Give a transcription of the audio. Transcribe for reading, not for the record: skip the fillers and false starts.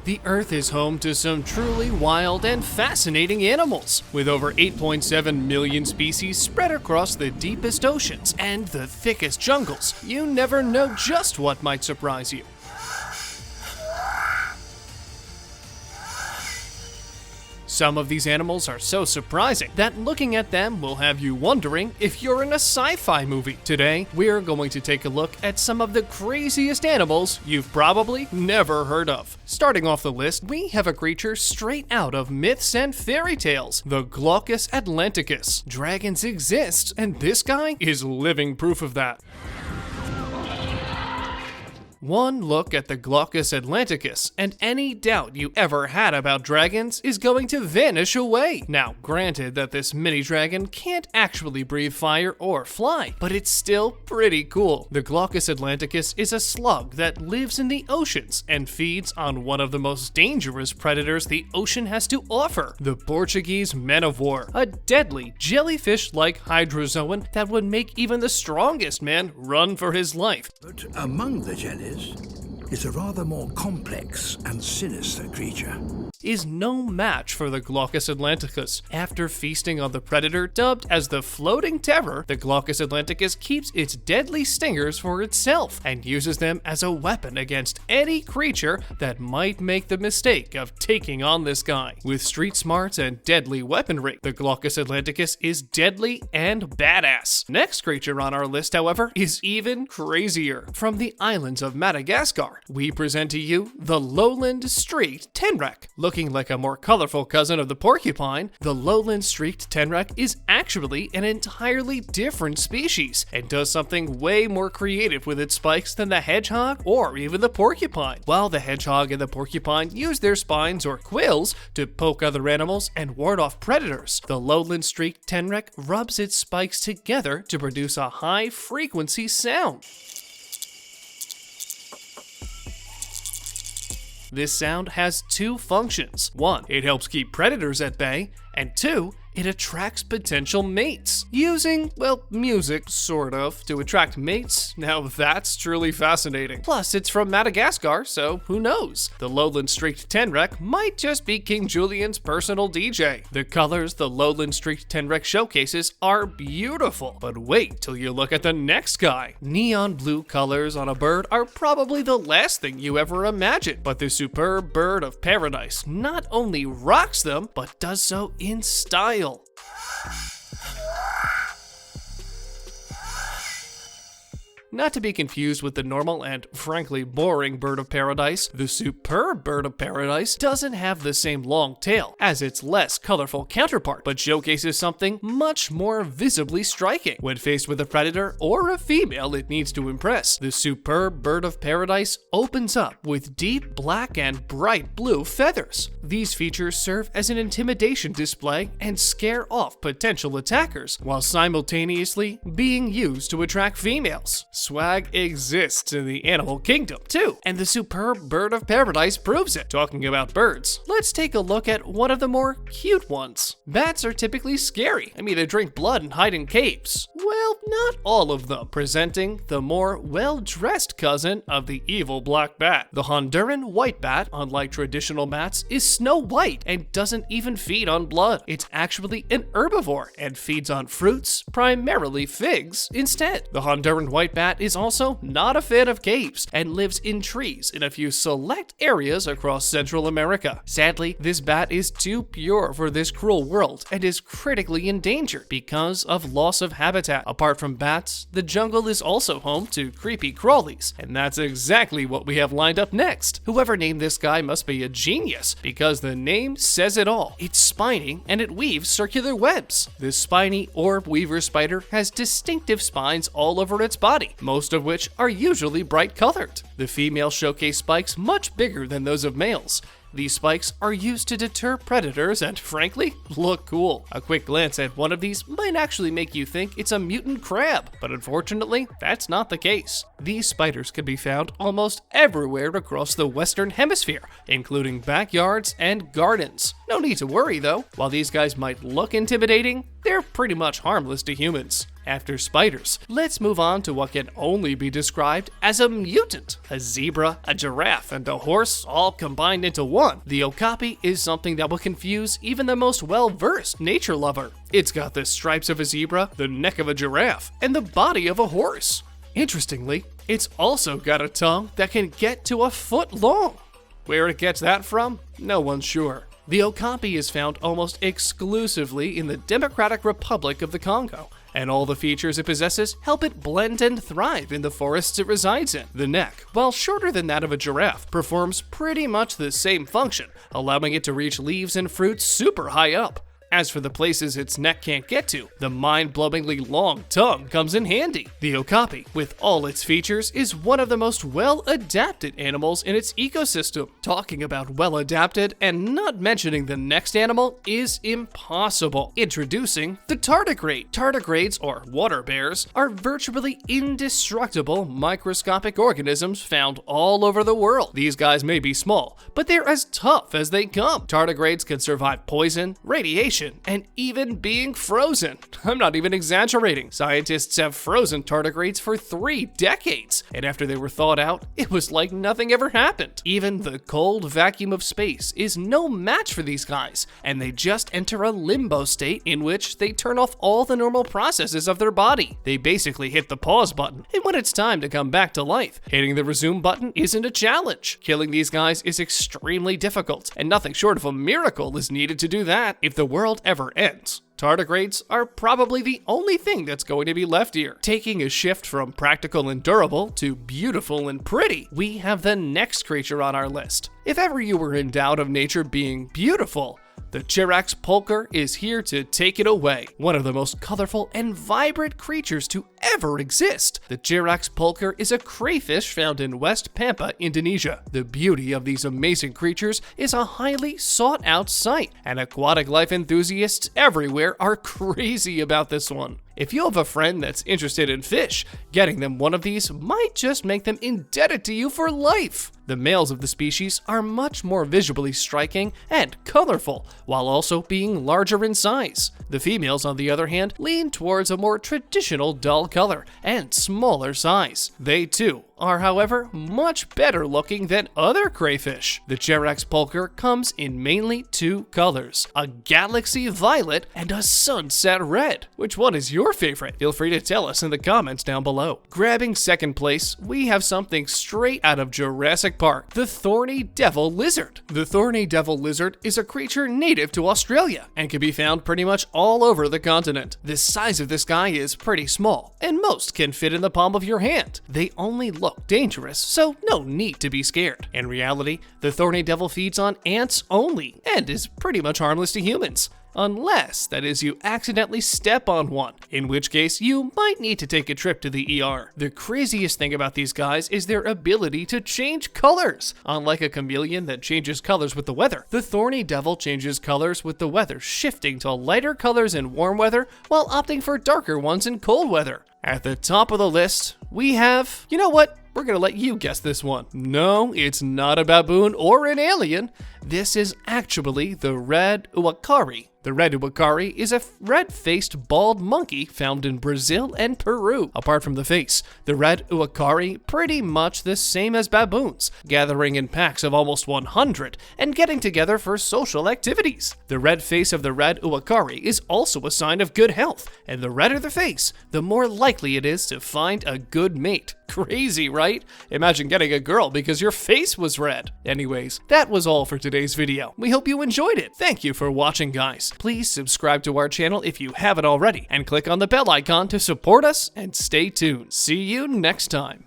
The Earth is home to some truly wild and fascinating animals, with over 8.7 million species spread across the deepest oceans and the thickest jungles. You never know just what might surprise you. Some of these animals are so surprising that looking at them will have you wondering if you're in a sci-fi movie. Today, we're going to take a look at some of the craziest animals you've probably never heard of. Starting off the list, we have a creature straight out of myths and fairy tales, the Glaucus Atlanticus. Dragons exist, and this guy is living proof of that. One look at the Glaucus Atlanticus, and any doubt you ever had about dragons is going to vanish away. Now, granted that this mini dragon can't actually breathe fire or fly, but it's still pretty cool. The Glaucus Atlanticus is a slug that lives in the oceans and feeds on one of the most dangerous predators the ocean has to offer, the Portuguese man of war, a deadly jellyfish-like hydrozoan that would make even the strongest man run for his life. But among the jellies is a rather more complex and sinister creature. Is no match for the Glaucus Atlanticus. After feasting on the predator dubbed as the floating terror, the Glaucus Atlanticus keeps its deadly stingers for itself and uses them as a weapon against any creature that might make the mistake of taking on this guy. With street smarts and deadly weaponry, the Glaucus Atlanticus is deadly and badass. Next creature on our list, however, is even crazier. From the islands of Madagascar, we present to you the Lowland streaked Tenrec. Looking like a more colorful cousin of the porcupine, the Lowland streaked Tenrec is actually an entirely different species and does something way more creative with its spikes than the hedgehog or even the porcupine. While the hedgehog and the porcupine use their spines or quills to poke other animals and ward off predators, the Lowland streaked Tenrec rubs its spikes together to produce a high-frequency sound. This sound has two functions. One, it helps keep predators at bay, and two, it attracts potential mates. Using, well, music, sort of, to attract mates, now that's truly fascinating. Plus, it's from Madagascar, so who knows? The Lowland streaked Tenrec might just be King Julian's personal DJ. The colors the Lowland streaked Tenrec showcases are beautiful, but wait till you look at the next guy. Neon blue colors on a bird are probably the last thing you ever imagined, but the superb bird of paradise not only rocks them, but does so in style. Not to be confused with the normal and frankly boring bird of paradise, the superb bird of paradise doesn't have the same long tail as its less colorful counterpart, but showcases something much more visibly striking. When faced with a predator or a female it needs to impress, the superb bird of paradise opens up with deep black and bright blue feathers. These features serve as an intimidation display and scare off potential attackers, while simultaneously being used to attract females. Swag exists in the animal kingdom too, and the superb bird of paradise proves it. Talking about birds, let's take a look at one of the more cute ones. Bats are typically scary. I mean, they drink blood and hide in caves. Well, not all of them. Presenting the more well-dressed cousin of the evil black bat. The Honduran White Bat, unlike traditional bats, is snow white and doesn't even feed on blood. It's actually an herbivore and feeds on fruits, primarily figs, instead. The Honduran White Bat is also not a fan of caves and lives in trees in a few select areas across Central America. Sadly, this bat is too pure for this cruel world and is critically endangered because of loss of habitat. Apart from bats, the jungle is also home to creepy crawlies, and that's exactly what we have lined up next. Whoever named this guy must be a genius, because the name says it all. It's spiny and it weaves circular webs. This Spiny Orbweaver spider has distinctive spines all over its body, most of which are usually bright colored. The females showcase spikes much bigger than those of males. These spikes are used to deter predators and, frankly, look cool. A quick glance at one of these might actually make you think it's a mutant crab, but unfortunately, that's not the case. These spiders can be found almost everywhere across the Western Hemisphere, including backyards and gardens. No need to worry though. While these guys might look intimidating, they're pretty much harmless to humans. After spiders, let's move on to what can only be described as a mutant. A zebra, a giraffe, and a horse all combined into one. The Okapi is something that will confuse even the most well-versed nature lover. It's got the stripes of a zebra, the neck of a giraffe, and the body of a horse. Interestingly, it's also got a tongue that can get to a foot long. Where it gets that from, no one's sure. The Okapi is found almost exclusively in the Democratic Republic of the Congo, and all the features it possesses help it blend and thrive in the forests it resides in. The neck, while shorter than that of a giraffe, performs pretty much the same function, allowing it to reach leaves and fruits super high up. As for the places its neck can't get to, the mind-blowingly long tongue comes in handy. The Okapi, with all its features, is one of the most well-adapted animals in its ecosystem. Talking about well-adapted and not mentioning the next animal is impossible. Introducing the tardigrade. Tardigrades, or water bears, are virtually indestructible microscopic organisms found all over the world. These guys may be small, but they're as tough as they come. Tardigrades can survive poison, radiation, and even being frozen. I'm not even exaggerating. Scientists have frozen tardigrades for 3 decades, and after they were thawed out, it was like nothing ever happened. Even the cold vacuum of space is no match for these guys, and they just enter a limbo state in which they turn off all the normal processes of their body. They basically hit the pause button, and when it's time to come back to life, hitting the resume button isn't a challenge. Killing these guys is extremely difficult, and nothing short of a miracle is needed to do that. If the world ever ends, tardigrades are probably the only thing that's going to be left here. Taking a shift from practical and durable to beautiful and pretty, we have the next creature on our list. If ever you were in doubt of nature being beautiful, the Gerax Polka is here to take it away. One of the most colorful and vibrant creatures to ever exist. The Gerax Polka is a crayfish found in West Pampa, Indonesia. The beauty of these amazing creatures is a highly sought out sight, and aquatic life enthusiasts everywhere are crazy about this one. If you have a friend that's interested in fish, getting them one of these might just make them indebted to you for life. The males of the species are much more visually striking and colorful, while also being larger in size. The females, on the other hand, lean towards a more traditional dull color and smaller size. They too are, however, much better looking than other crayfish. The Gerax Polka comes in mainly 2 colors, a galaxy violet and a sunset red. Which one is your favorite? Feel free to tell us in the comments down below. Grabbing second place, we have something straight out of Jurassic Park, the Thorny Devil Lizard. The Thorny Devil Lizard is a creature native to Australia and can be found pretty much all over the continent. The size of this guy is pretty small, and most can fit in the palm of your hand. They only look dangerous, so no need to be scared. In reality, the Thorny Devil feeds on ants only and is pretty much harmless to humans. Unless, that is, you accidentally step on one, in which case you might need to take a trip to the ER. The craziest thing about these guys is their ability to change colors. Unlike a chameleon that changes colors with the weather, the Thorny Devil changes colors with the weather, shifting to lighter colors in warm weather while opting for darker ones in cold weather. At the top of the list, we have, you know what? We're gonna let you guess this one. No, it's not a baboon or an alien. This is actually the red Wakari. The red Wakari is a red-faced bald monkey found in Brazil and Peru. Apart from the face, the red Wakari pretty much the same as baboons, gathering in packs of almost 100 and getting together for social activities. The red face of the red Wakari is also a sign of good health, and the redder the face, the more likely it is to find a good mate. Crazy, right? Imagine getting a girl because your face was red. Anyways, that was all for today's video. We hope you enjoyed it. Thank you for watching, guys. Please subscribe to our channel if you haven't already, and click on the bell icon to support us and stay tuned. See you next time.